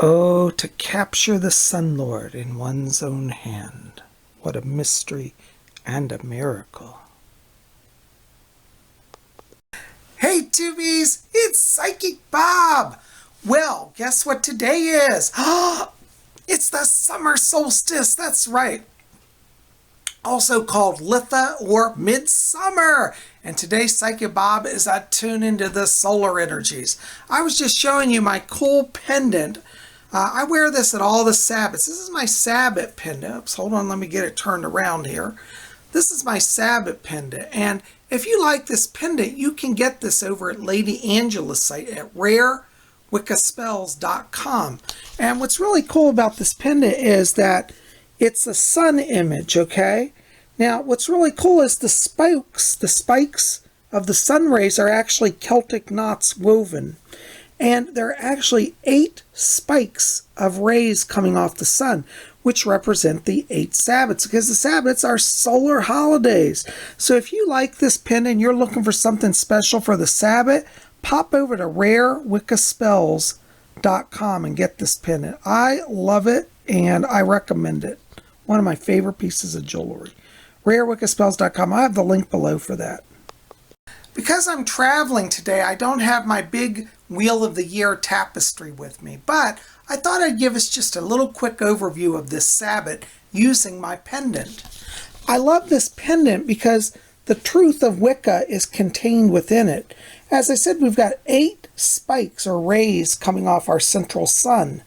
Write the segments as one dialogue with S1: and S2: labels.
S1: Oh, to capture the Sun Lord in one's own hand. What a mystery and a miracle. Hey, Tubies! It's Psychic Bob! Well, guess what today is? It's the Summer Solstice! That's right. Also called Litha or Midsummer. And today Psychic Bob is attuned into the solar energies. I was just showing you my cool pendant. I wear this at all the Sabbats. This is my Sabbat pendant. Oops, hold on, let me get it turned around here. This is my Sabbat pendant. And if you like this pendant, you can get this over at Lady Angela's site at rarewiccaspells.com. And what's really cool about this pendant is that it's a sun image, okay? Now, what's really cool is the spikes of the sun rays are actually Celtic knots woven. And there are actually 8 spikes of rays coming off the sun, which represent the 8 Sabbats, because the Sabbats are solar holidays. So if you like this pendant and you're looking for something special for the Sabbat, pop over to rarewiccaspells.com and get this pendant. I love it and I recommend it. One of my favorite pieces of jewelry. rarewiccaspells.com. I have the link below for that. Because I'm traveling today, I don't have my big Wheel of the Year tapestry with me, but I thought I'd give us just a little quick overview of this Sabbat using my pendant. I love this pendant because the truth of Wicca is contained within it. As I said, we've got 8 spikes or rays coming off our central sun.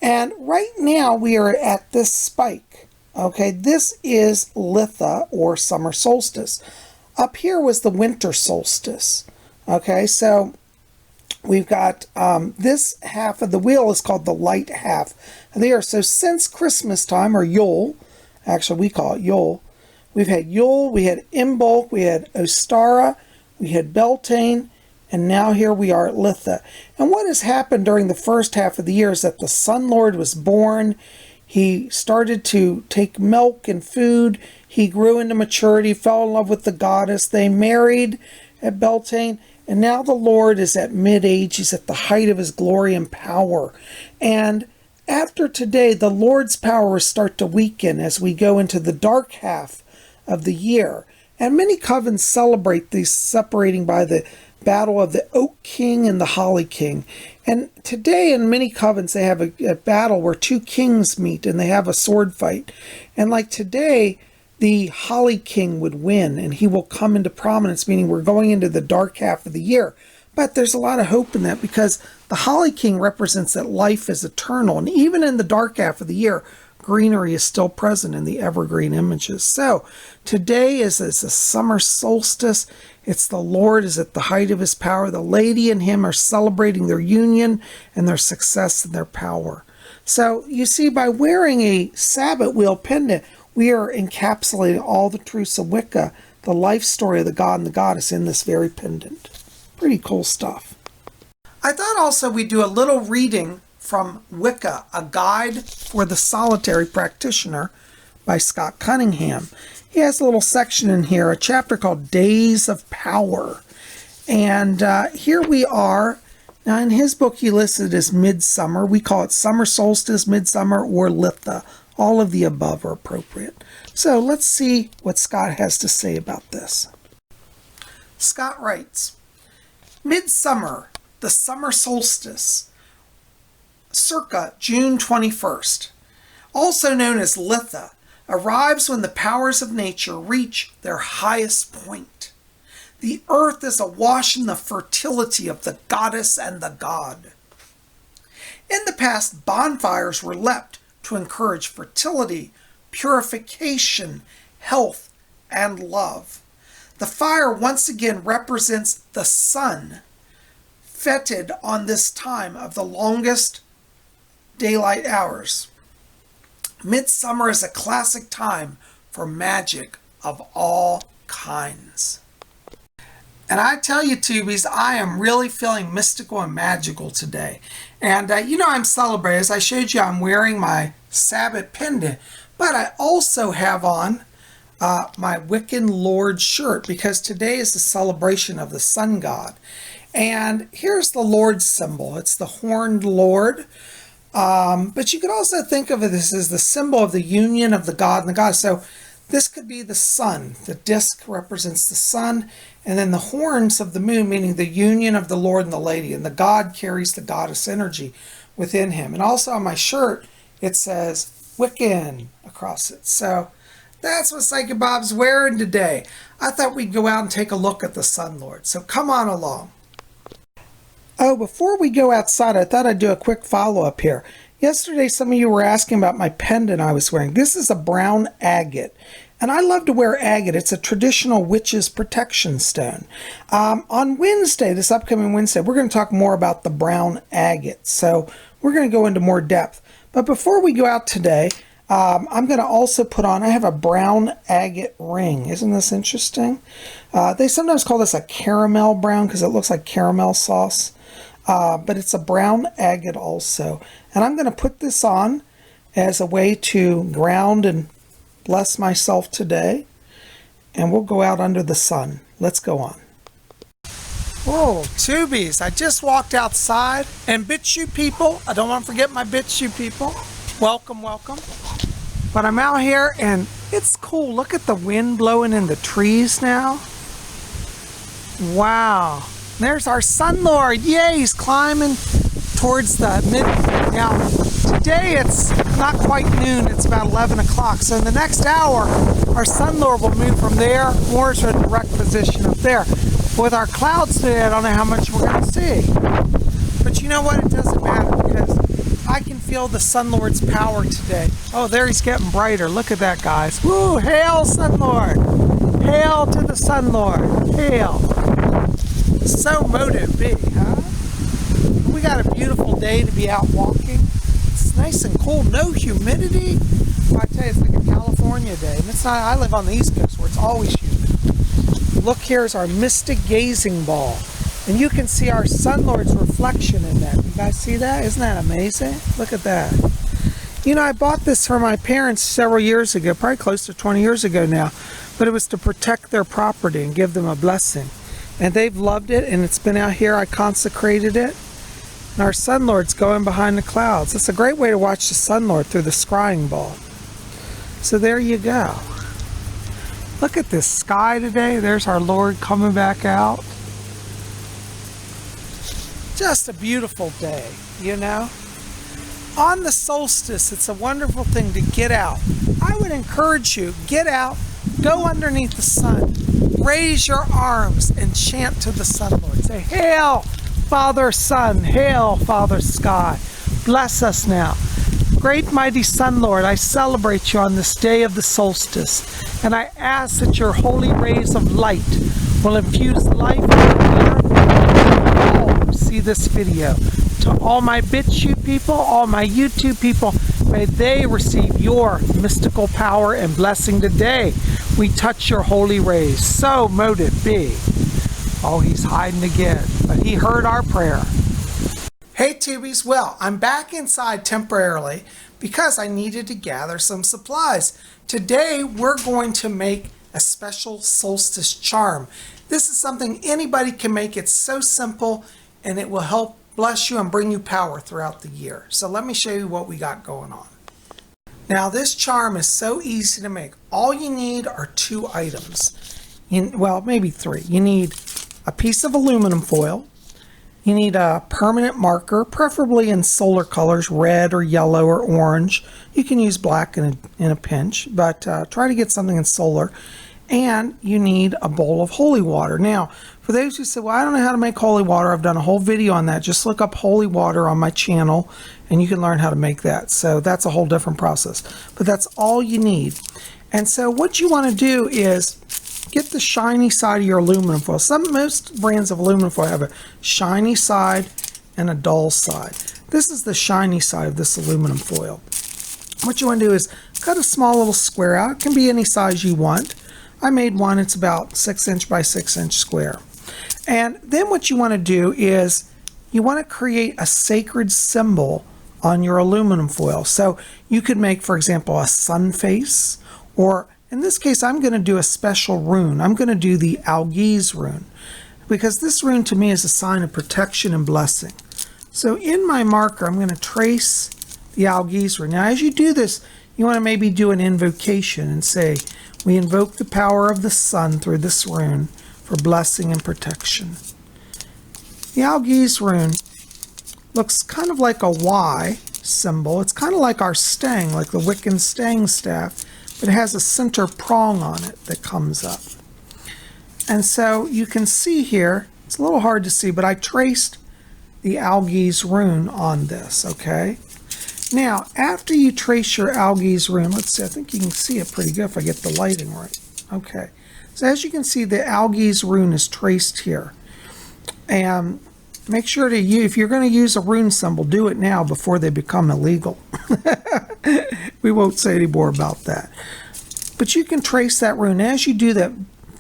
S1: And right now we are at this spike. Okay, this is Litha or Summer Solstice. Up here was the Winter Solstice. Okay, so we've got this half of the wheel is called the light half of the year. So since Christmas time, or Yule, actually we call it Yule, we've had Yule, we had Imbolc, we had Ostara, we had Beltane, and now here we are at Litha. And what has happened during the first half of the year is that the Sun Lord was born. He started to take milk and food. He grew into maturity, fell in love with the goddess. They married at Beltane. And now the Lord is at mid-age. He's at the height of his glory and power. And after today, the Lord's power will start to weaken as we go into the dark half of the year. And many covens celebrate these separating by the battle of the Oak King and the Holly King. And today in many covens they have a battle where 2 kings meet and they have a sword fight. And like today, the Holly King would win and he will come into prominence, meaning we're going into the dark half of the year. But there's a lot of hope in that because the Holly King represents that life is eternal. And even in the dark half of the year, greenery is still present in the evergreen images. So today is a summer solstice. It's the Lord is at the height of his power. The lady and him are celebrating their union and their success and their power. So you see, by wearing a Sabbat wheel pendant, we are encapsulating all the truths of Wicca, the life story of the god and the goddess in this very pendant. Pretty cool stuff. I thought also we'd do a little reading from Wicca, A Guide for the Solitary Practitioner by Scott Cunningham. He has a little section in here, a chapter called Days of Power. And here we are. Now in his book he listed as Midsummer. We call it Summer Solstice, Midsummer, or Litha. All of the above are appropriate. So let's see what Scott has to say about this. Scott writes, Midsummer, the summer solstice, circa June 21st, also known as Litha, arrives when the powers of nature reach their highest point. The earth is awash in the fertility of the goddess and the god. In the past, bonfires were lit to encourage fertility, purification, health, and love. The fire once again represents the sun, feted on this time of the longest daylight hours. Midsummer is a classic time for magic of all kinds. And I tell you, Tubies, I am really feeling mystical and magical today. And I'm celebrating. As I showed you, I'm wearing my Sabbat pendant, but I also have on my Wiccan Lord shirt because today is the celebration of the sun god. And here's the Lord's symbol. It's the horned Lord. But you could also think of it as the symbol of the union of the God and the goddess. So this could be the sun. The disc represents the sun, and then the horns of the moon, meaning the union of the Lord and the Lady. And the God carries the goddess energy within him. And also on my shirt, it says Wiccan across it. So that's what Psychic Bob's wearing today. I thought we'd go out and take a look at the Sun Lord. So come on along. Oh, before we go outside, I thought I'd do a quick follow-up here. Yesterday, some of you were asking about my pendant I was wearing. This is a brown agate. And I love to wear agate. It's a traditional witch's protection stone. On Wednesday, this upcoming Wednesday, we're going to talk more about the brown agate. So we're going to go into more depth. But before we go out today, I'm going to also put on, I have a brown agate ring. Isn't this interesting? They sometimes call this a caramel brown because it looks like caramel sauce. But it's a brown agate also. And I'm going to put this on as a way to ground and bless myself today. And we'll go out under the sun. Let's go on. Whoa, tubies. I just walked outside. And BitChute people, I don't want to forget my BitChute people. Welcome, welcome. But I'm out here and it's cool. Look at the wind blowing in the trees now. Wow. There's our Sun Lord. Yay, he's climbing towards the mid. Now, today it's not quite noon. It's about 11 o'clock. So in the next hour, our Sun Lord will move from there more to a direct position up there. With our clouds today, I don't know how much we're going to see. But you know what? It doesn't matter because I can feel the Sun Lord's power today. Oh, there he's getting brighter. Look at that, guys. Woo! Hail, Sun Lord! Hail to the Sun Lord! Hail! So motive be, huh? We got a beautiful day to be out walking. It's nice and cool, no humidity. Well, I tell you, it's like a California day. And it's not, I live on the East Coast where it's always humid. Look, here's our Mystic Gazing Ball. And you can see our Sun Lord's reflection in that. You guys see that? Isn't that amazing? Look at that. You know, I bought this for my parents several years ago, probably close to 20 years ago now. But it was to protect their property and give them a blessing. And they've loved it, and it's been out here. I consecrated it. And our Sun Lord's going behind the clouds. It's a great way to watch the Sun Lord through the scrying ball. So there you go. Look at this sky today. There's our Lord coming back out. Just a beautiful day, you know. On the solstice, it's a wonderful thing to get out. I would encourage you, get out, go underneath the sun. Raise your arms and chant to the Sun Lord. Say, hail, Father Sun, hail, Father Sky. Bless us now. Great mighty Sun Lord, I celebrate you on this day of the solstice, and I ask that your holy rays of light will infuse life into the earth. All who see this video, to all my BitChute people, all my YouTube people, may they receive your mystical power and blessing today. We touch your holy rays. So mote be. Oh, he's hiding again, but he heard our prayer. Hey tubies, well, I'm back inside temporarily because I needed to gather some supplies. Today we're going to make a special solstice charm. This is something anybody can make. It's so simple and it will help bless you and bring you power throughout the year. So let me show you what we got going on. Now this charm is so easy to make. All you need are 2 items. Well, maybe 3. You need a piece of aluminum foil. You need a permanent marker, preferably in solar colors, red or yellow or orange. You can use black in a pinch, but try to get something in solar. And you need a bowl of holy water. Now, for those who say, well, I don't know how to make holy water, I've done a whole video on that. Just look up holy water on my channel and you can learn how to make that. So that's a whole different process. But that's all you need. And so what you want to do is get the shiny side of your aluminum foil. Most brands of aluminum foil have a shiny side and a dull side. This is the shiny side of this aluminum foil. What you want to do is cut a small little square out. It can be any size you want. I made one, it's about 6" by 6" square. And then what you want to do is you want to create a sacred symbol on your aluminum foil. So you could make, for example, a sun face, or in this case, I'm going to do a special rune. I'm going to do the Algiz rune, because this rune to me is a sign of protection and blessing. So in my marker, I'm going to trace the algae rune. Now, as you do this, you want to maybe do an invocation and say, we invoke the power of the sun through this rune for blessing and protection. The algae rune looks kind of like a Y symbol. It's kind of like our stang, like the Wiccan stang staff, but it has a center prong on it that comes up. And so you can see here, it's a little hard to see, but I traced the algae rune on this, okay? Now, after you trace your algae rune, let's see, I think you can see it pretty good if I get the lighting right. Okay, so as you can see, the algae rune is traced here. And make sure to use, if you're going to use a rune symbol, do it now before they become illegal. We won't say any more about that. But you can trace that rune. As you do that,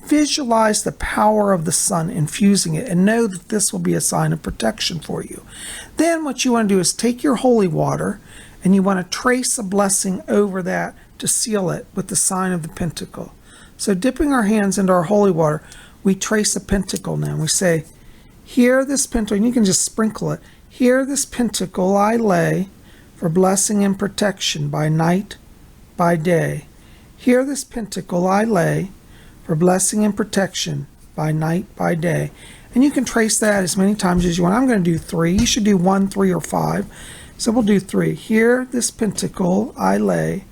S1: visualize the power of the sun infusing it and know that this will be a sign of protection for you. Then what you want to do is take your holy water and you want to trace a blessing over that to seal it with the sign of the pentacle. So dipping our hands into our holy water, we trace a pentacle now. We say, here this pentacle, and you can just sprinkle it, here this pentacle I lay for blessing and protection by night, by day. Here this pentacle I lay for blessing and protection by night, by day. And you can trace that as many times as you want. I'm going to do 3. You should do 1, 3, or 5. So we'll do 3. Here this pentacle I lay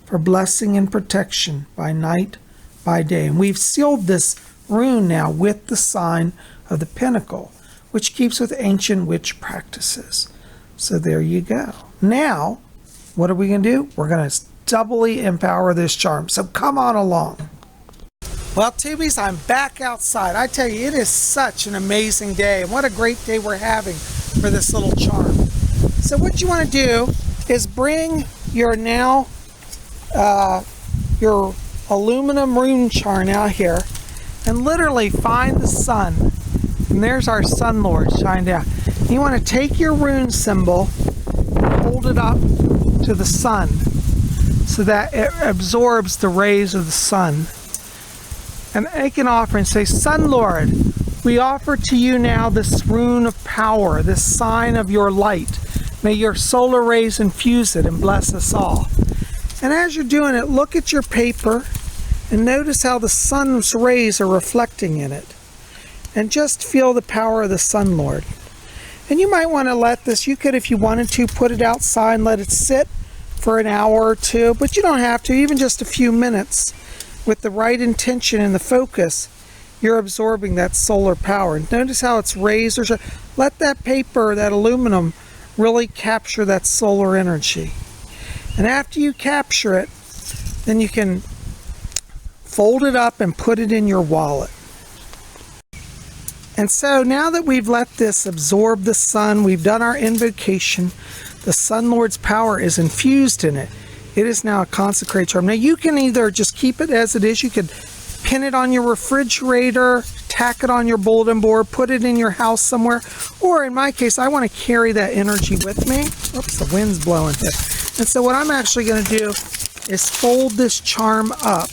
S1: for blessing and protection by night, by day. And we've sealed this rune now with the sign of the pentacle, which keeps with ancient witch practices. So there you go. Now, what are we going to do? We're going to doubly empower this charm. So come on along. Well, Tubies, I'm back outside. I tell you, it is such an amazing day, and what a great day we're having for this little charm. So what you want to do is bring your your aluminum rune charm out here and literally find the sun. And there's our Sun Lord shined out. You want to take your rune symbol and hold it up to the sun so that it absorbs the rays of the sun. And make an offering. Say, Sun Lord, we offer to you now this rune of power, this sign of your light. May your solar rays infuse it and bless us all. And as you're doing it, look at your paper and notice how the sun's rays are reflecting in it. And just feel the power of the Sun Lord. And you might want to let this, you could, if you wanted to, put it outside and let it sit for an hour or two, but you don't have to, even just a few minutes. With the right intention and the focus, you're absorbing that solar power. And notice how it's raised. Let that paper, that aluminum, really capture that solar energy. And after you capture it, then you can fold it up and put it in your wallet. And so now that we've let this absorb the sun, we've done our invocation, the Sun Lord's power is infused in it. It is now a consecrated charm. Now you can either just keep it as it is, you could pin it on your refrigerator, tack it on your bulletin board, put it in your house somewhere, or in my case, I want to carry that energy with me. Oops, the wind's blowing here. And so what I'm actually going to do is fold this charm up.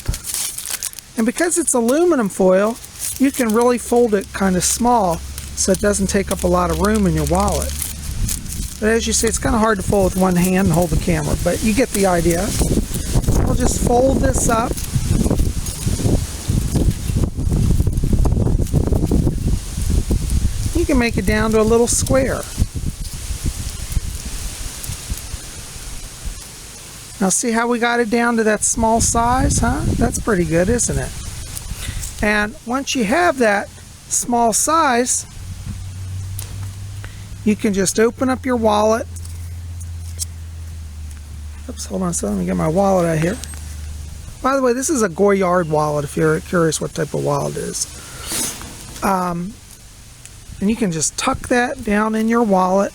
S1: And because it's aluminum foil, you can really fold it kind of small so it doesn't take up a lot of room in your wallet. But as you see, it's kind of hard to fold with one hand and hold the camera, but you get the idea. I'll just fold this up. You can make it down to a little square. Now see how we got it down to that small size, huh? That's pretty good, isn't it? And once you have that small size, you can just open up your wallet. Oops, hold on a second, let me get my wallet out here. By the way, this is a Goyard wallet if you're curious what type of wallet it is. And you can just tuck that down in your wallet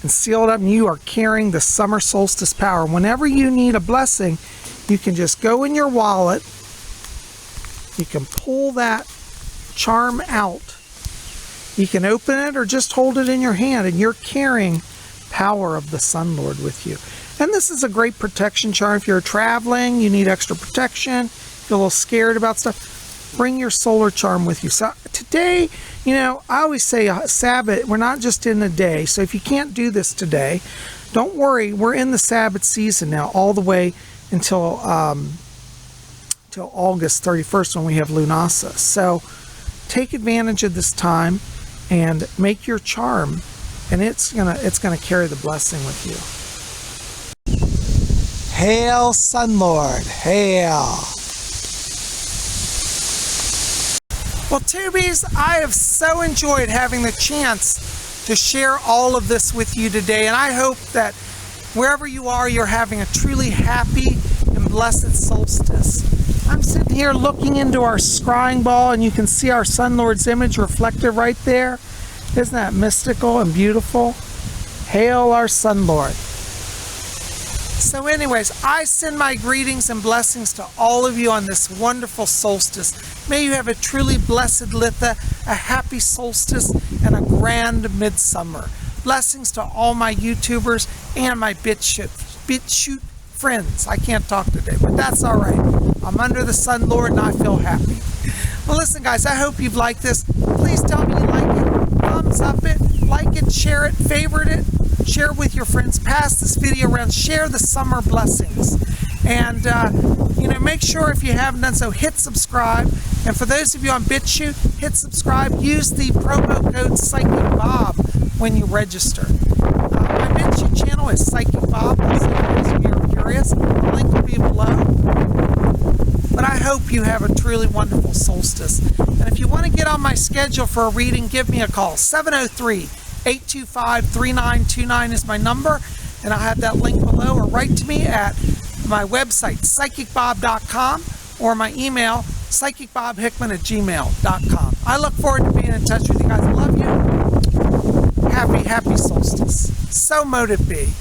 S1: and seal it up, and you are carrying the Summer Solstice power. Whenever you need a blessing, you can just go in your wallet, you can pull that charm out, you can open it or just hold it in your hand, and you're carrying power of the Sun Lord with you. And this is a great protection charm if you're traveling, you need extra protection, feel a little scared about stuff. Bring your solar charm with you. So today, I always say Sabbath, we're not just in a day. So if you can't do this today, don't worry. We're in the Sabbath season now, all the way until August 31st when we have Lunasa. So take advantage of this time and make your charm, and it's gonna carry the blessing with you. Hail, Sun Lord, hail. Well, Tubies, I have so enjoyed having the chance to share all of this with you today, and I hope that wherever you are, you're having a truly happy and blessed solstice. I'm sitting here looking into our scrying ball, and you can see our Sun Lord's image reflected right there. Isn't that mystical and beautiful? Hail our Sun Lord. So anyways, I send my greetings and blessings to all of you on this wonderful solstice. May you have a truly blessed Litha, a happy solstice, and a grand midsummer. Blessings to all my YouTubers and my BitChute friends. I can't talk today, but that's all right. I'm under the Sun Lord and I feel happy. Well, listen, guys, I hope you've liked this. Please tell me you like it. Thumbs up it, like it, share it, favorite it. Share it with your friends. Pass this video around. Share the summer blessings. And, make sure if you haven't done so, hit subscribe. And for those of you on BitChute, hit subscribe. Use the promo code PsychicBob when you register. My BitChute channel is PsychicBob. So if you're curious, the link will be below. But I hope you have a truly wonderful solstice. And if you want to get on my schedule for a reading, give me a call. 703-825-3929 is my number, and I'll have that link below, or write to me at my website, PsychicBob.com, or my email, PsychicBobHickman@gmail.com. I look forward to being in touch with you guys. I love you. Happy solstice. So mote it be.